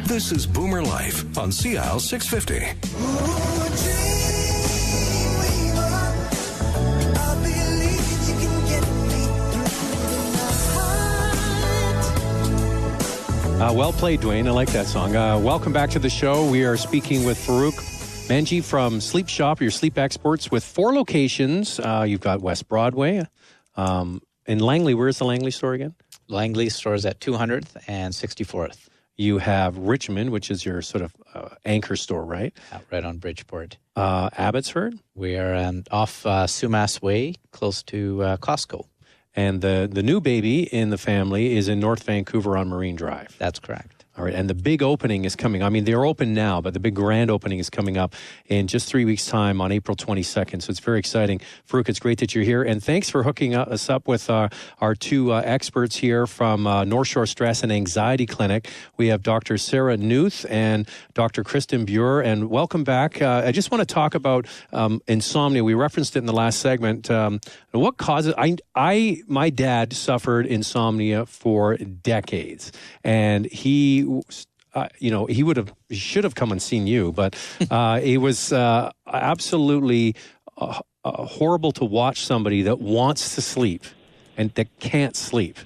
This is Boomer Life on CL 650. Well played, Dwayne. I like that song. Welcome back to the show. We are speaking with Farooq Manji from SleepShop, your sleep experts, with 4 locations. You've got West Broadway. In Langley, where's the Langley store again? Langley store is at 200th and 64th. You have Richmond, which is your sort of anchor store, right? Right on Bridgeport. Abbotsford? We are off Sumas Way, close to Costco. And the new baby in the family is in North Vancouver on Marine Drive. That's correct. All right, and the big opening is coming. I mean, they're open now, but the big grand opening is coming up in just 3 weeks' time on April 22nd. So it's very exciting. Farooq, it's great that you're here. And thanks for hooking us up with our 2 experts here from North Shore Stress and Anxiety Clinic. We have Dr. Sarah Newth and Dr. Kristen Buer. And welcome back. I just want to talk about insomnia. We referenced it in the last segment. What causes... My dad suffered insomnia for decades, and he should have come and seen you, but it was absolutely horrible to watch somebody that wants to sleep and that can't sleep.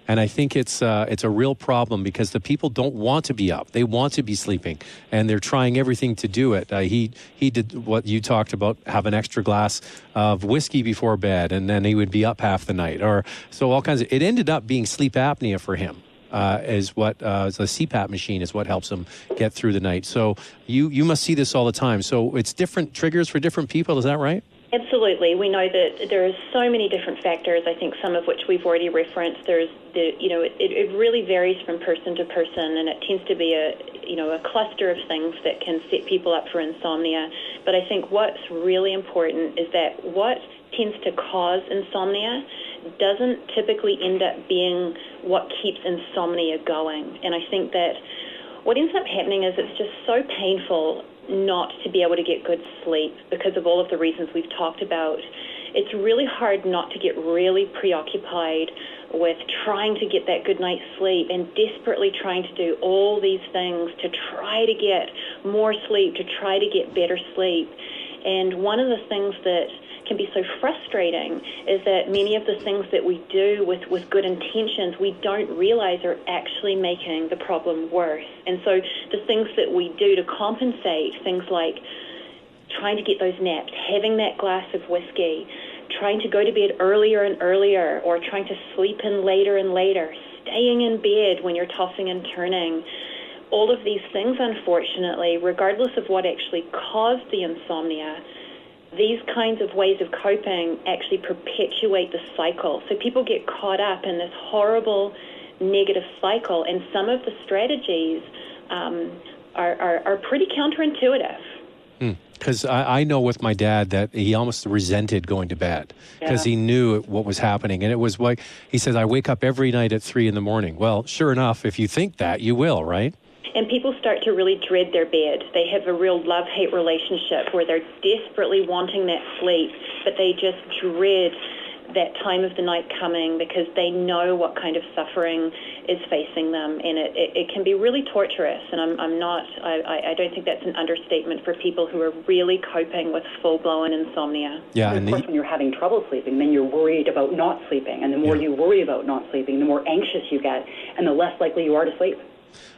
And I think it's a real problem because the people don't want to be up; they want to be sleeping, and they're trying everything to do it. He did what you talked about: have an extra glass of whiskey before bed, and then he would be up half the night, or so all kinds of. It ended up being sleep apnea for him. Is what the CPAP machine is what helps them get through the night. So you must see this all the time. So it's different triggers for different people. Is that right? Absolutely. We know that there are so many different factors, I think some of which we've already referenced. There's it really varies from person to person, and it tends to be a cluster of things that can set people up for insomnia. But I think what's really important is that what tends to cause insomnia doesn't typically end up being what keeps insomnia going. And I think that what ends up happening is it's just so painful not to be able to get good sleep because of all of the reasons we've talked about. It's really hard not to get really preoccupied with trying to get that good night's sleep and desperately trying to do all these things to try to get more sleep, to try to get better sleep. And one of the things that can be so frustrating is that many of the things that we do with good intentions, we don't realize are actually making the problem worse. And so the things that we do to compensate, things like trying to get those naps, having that glass of whiskey, trying to go to bed earlier and earlier, or trying to sleep in later and later, staying in bed when you're tossing and turning, all of these things, unfortunately, regardless of what actually caused the insomnia, these kinds of ways of coping actually perpetuate the cycle. So people get caught up in this horrible negative cycle, and some of the strategies are pretty counterintuitive. Because I know with my dad that he almost resented going to bed because he knew what was happening. And it was like, he says, I wake up every night at 3 a.m. Well, sure enough, if you think that, you will, right? And people start to really dread their bed. They have a real love-hate relationship where they're desperately wanting that sleep, but they just dread that time of the night coming because they know what kind of suffering is facing them, and it can be really torturous. And I don't think that's an understatement for people who are really coping with full-blown insomnia. Yeah, and of course, when you're having trouble sleeping, then you're worried about not sleeping, and the more you worry about not sleeping, the more anxious you get, and the less likely you are to sleep.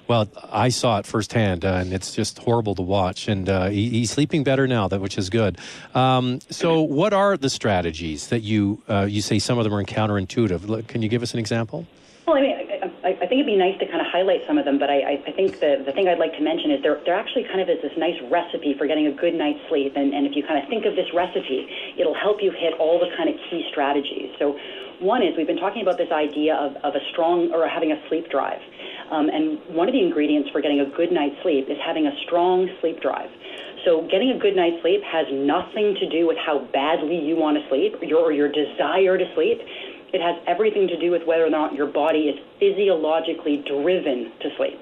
Well, I saw it firsthand, and it's just horrible to watch. And he's sleeping better now, which is good. So what are the strategies that you say some of them are counterintuitive? Can you give us an example? Well, I mean, I think it'd be nice to kind of highlight some of them, but I think the thing I'd like to mention is there actually kind of is this nice recipe for getting a good night's sleep. And if you kind of think of this recipe, it'll help you hit all the kind of key strategies. So one is we've been talking about this idea of a strong or having a sleep drive. And one of the ingredients for getting a good night's sleep is having a strong sleep drive. So getting a good night's sleep has nothing to do with how badly you want to sleep or your desire to sleep. It has everything to do with whether or not your body is physiologically driven to sleep.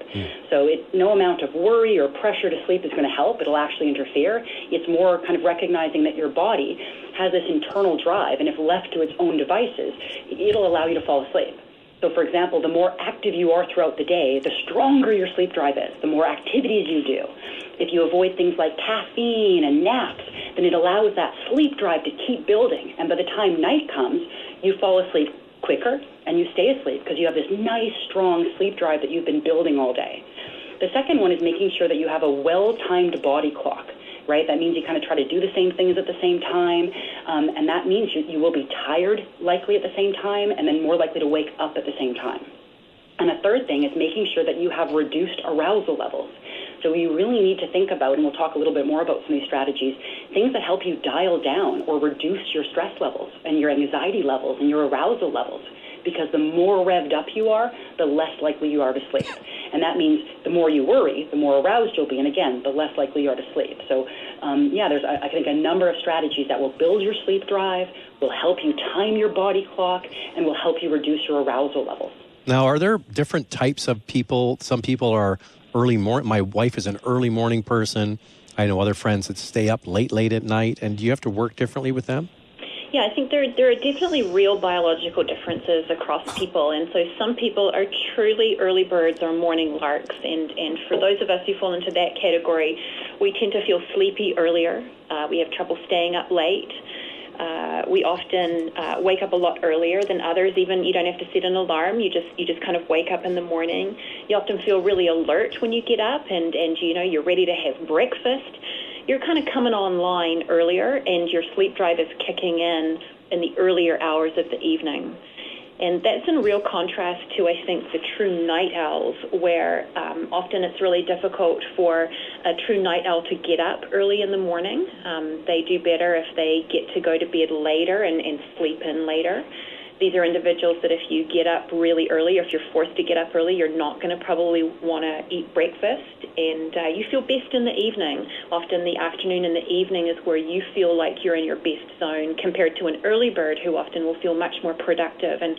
So no amount of worry or pressure to sleep is going to help. It'll actually interfere. It's more kind of recognizing that your body has this internal drive, and if left to its own devices, it'll allow you to fall asleep. So, for example, the more active you are throughout the day, the stronger your sleep drive is, the more activities you do. If you avoid things like caffeine and naps, then it allows that sleep drive to keep building. And by the time night comes, you fall asleep quicker and you stay asleep because you have this nice, strong sleep drive that you've been building all day. The second one is making sure that you have a well-timed body clock. Right? That means you kind of try to do the same things at the same time, and that means you will be tired likely at the same time and then more likely to wake up at the same time. And a third thing is making sure that you have reduced arousal levels. So you really need to think about, and we'll talk a little bit more about some of these strategies, things that help you dial down or reduce your stress levels and your anxiety levels and your arousal levels. Because the more revved up you are, the less likely you are to sleep. And that means the more you worry, the more aroused you'll be, and again, the less likely you are to sleep. So, there's, I think, a number of strategies that will build your sleep drive, will help you time your body clock, and will help you reduce your arousal levels. Now, are there different types of people? Some people are early morning. My wife is an early morning person. I know other friends that stay up late at night. And do you have to work differently with them? Yeah, I think there are definitely real biological differences across people, and so some people are truly early birds or morning larks, and for those of us who fall into that category, we tend to feel sleepy earlier. We have trouble staying up late. We often wake up a lot earlier than others. Even you don't have to set an alarm. You just kind of wake up in the morning. You often feel really alert when you get up, and you're ready to have breakfast. You're kind of coming online earlier, and your sleep drive is kicking in the earlier hours of the evening. And that's in real contrast to, I think, the true night owls, where often it's really difficult for a true night owl to get up early in the morning. They do better if they get to go to bed later and sleep in later. These are individuals that if you get up really early, or if you're forced to get up early, you're not going to probably want to eat breakfast, and you feel best in the evening. Often the afternoon and the evening is where you feel like you're in your best zone compared to an early bird who often will feel much more productive and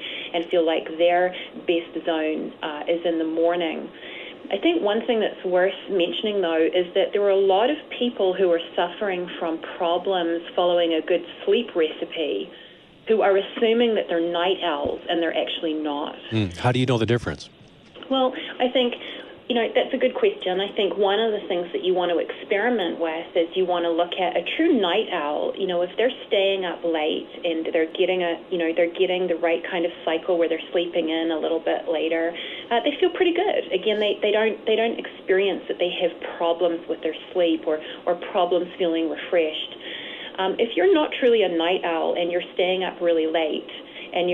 feel like their best zone is in the morning. I think one thing that's worth mentioning, though, is that there are a lot of people who are suffering from problems following a good sleep recipe who are assuming that they're night owls, and they're actually not. How do you know the difference? Well, I think, that's a good question. I think one of the things that you want to experiment with is you want to look at a true night owl. If they're staying up late and they're getting the right kind of cycle where they're sleeping in a little bit later, they feel pretty good. Again, they don't experience that they have problems with their sleep or problems feeling refreshed. If you're not truly a night owl and you're staying up really late and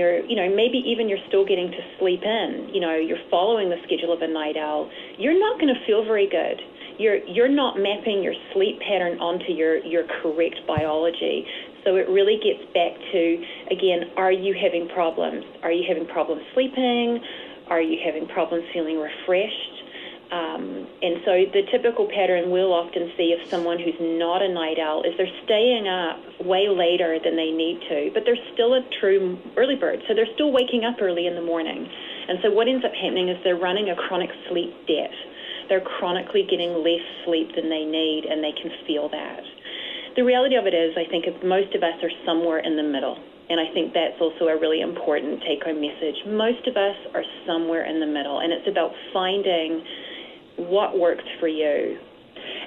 maybe even you're still getting to sleep in, you're following the schedule of a night owl, you're not going to feel very good. You're not mapping your sleep pattern onto your correct biology. So it really gets back to, again, are you having problems? Are you having problems sleeping? Are you having problems feeling refreshed? And so the typical pattern we'll often see of someone who's not a night owl is they're staying up way later than they need to, but they're still a true early bird. So they're still waking up early in the morning. And so what ends up happening is they're running a chronic sleep debt. They're chronically getting less sleep than they need, and they can feel that. The reality of it is, I think most of us are somewhere in the middle. And I think that's also a really important take-home message. Most of us are somewhere in the middle, and it's about finding what works for you.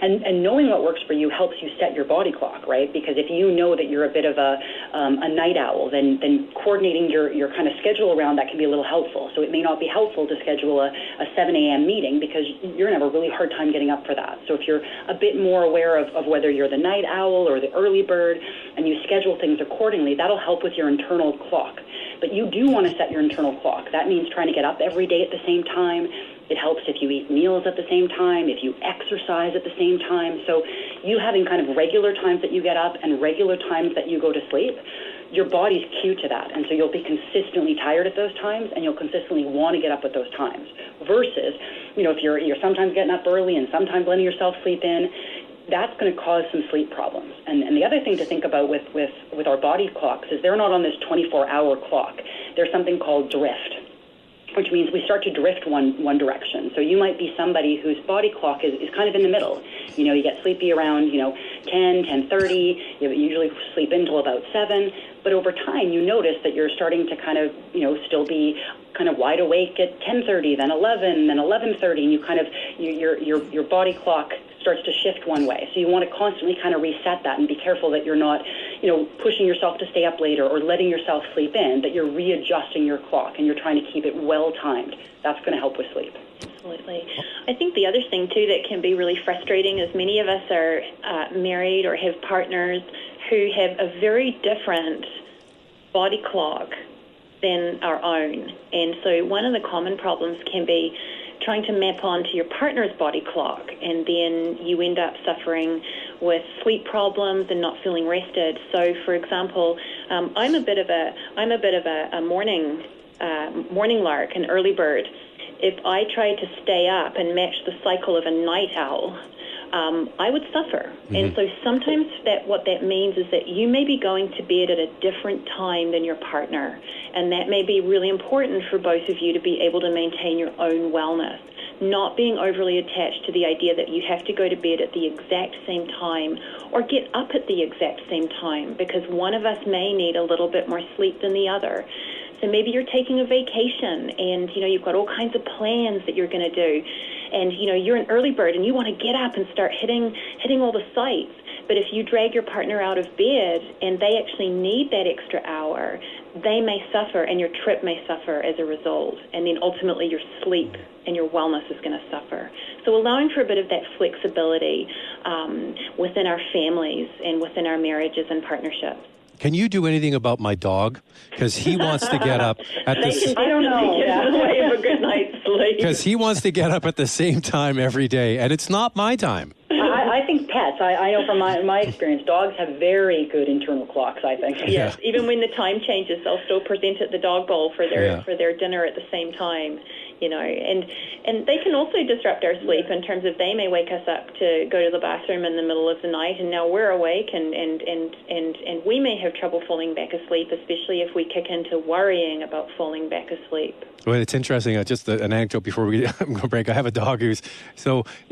And knowing what works for you helps you set your body clock, right? Because if you know that you're a bit of a night owl, then coordinating your kind of schedule around that can be a little helpful. So it may not be helpful to schedule a 7 a.m. meeting because you're going to have a really hard time getting up for that. So if you're a bit more aware of whether you're the night owl or the early bird and you schedule things accordingly, that'll help with your internal clock. But you do want to set your internal clock. That means trying to get up every day at the same time. It helps if you eat meals at the same time, if you exercise at the same time. So you having kind of regular times that you get up and regular times that you go to sleep, your body's cued to that. And so you'll be consistently tired at those times, and you'll consistently want to get up at those times. Versus, if you're sometimes getting up early and sometimes letting yourself sleep in, that's going to cause some sleep problems. And the other thing to think about with our body clocks is they're not on this 24-hour clock. There's something called drift. which means we start to drift one direction. So you might be somebody whose body clock is kind of in the middle. You get sleepy around, 10, 10:30. You usually sleep until about 7. But over time, you notice that you're starting to kind of, still be kind of wide awake at 10:30, then 11, then 11:30, and you kind of your body clock starts to shift one way. So you want to constantly kind of reset that and be careful that you're not, pushing yourself to stay up later or letting yourself sleep in, that you're readjusting your clock and you're trying to keep it well timed. That's going to help with sleep. Absolutely. I think the other thing, too, that can be really frustrating is many of us are married or have partners who have a very different body clock than our own. And so one of the common problems can be trying to map onto your partner's body clock, and then you end up suffering with sleep problems and not feeling rested. So, for example, I'm a bit of a morning lark, an early bird. If I tried to stay up and match the cycle of a night owl, I would suffer. Mm-hmm. And so sometimes what that means is that you may be going to bed at a different time than your partner, and that may be really important for both of you to be able to maintain your own wellness, not being overly attached to the idea that you have to go to bed at the exact same time or get up at the exact same time, because one of us may need a little bit more sleep than the other. So maybe you're taking a vacation and, you've got all kinds of plans that you're going to do. And, you're an early bird and you want to get up and start hitting all the sites. But if you drag your partner out of bed and they actually need that extra hour, they may suffer and your trip may suffer as a result. And then ultimately your sleep and your wellness is going to suffer. So allowing for a bit of that flexibility within our families and within our marriages and partnerships. Can you do anything about my dog? Because he wants to get up at the... I don't know. Get in the way of a good night's sleep. Because he wants to get up at the same time every day, and it's not my time. I think pets, I know from my experience, dogs have very good internal clocks, I think. Yes, even when the time changes, they'll still present at the dog bowl for their dinner at the same time. And they can also disrupt our sleep in terms of they may wake us up to go to the bathroom in the middle of the night, and now we're awake, and we may have trouble falling back asleep, especially if we kick into worrying about falling back asleep. Well, it's interesting. Just an anecdote before we go break. I have a dog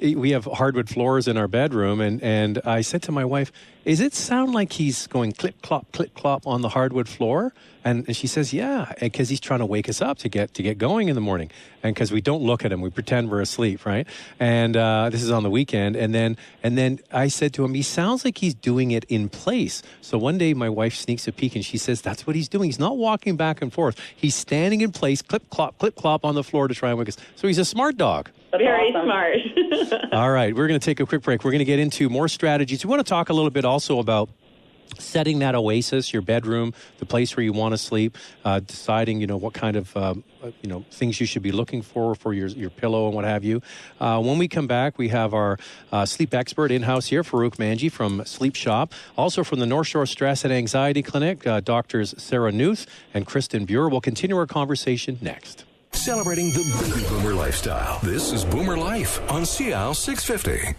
we have hardwood floors in our bedroom, and I said to my wife, "Is it sound like he's going clip clop on the hardwood floor?" And she says, "Yeah, because he's trying to wake us up to get going in the morning, and because we don't look at him, we pretend we're asleep, right?" And this is on the weekend, and then I said to him, "He sounds like he's doing it in place." So one day my wife sneaks a peek, and she says, "That's what he's doing. He's not walking back and forth. He's standing in place, clip clop on the floor to try and wake us." So he's a smart dog. Very smart. All right, we're going to take a quick break. We're going to get into more strategies. We want to talk a little bit also about setting that oasis, your bedroom, the place where you want to sleep, deciding, what kind of, things you should be looking for your pillow and what have you. When we come back, we have our sleep expert in-house here, Farouk Manji from SleepShop. Also from the North Shore Stress and Anxiety Clinic, Doctors Sarah Newth and Kristen Buer. We'll continue our conversation next. Celebrating the baby boomer lifestyle. This is Boomer Life on CL 650.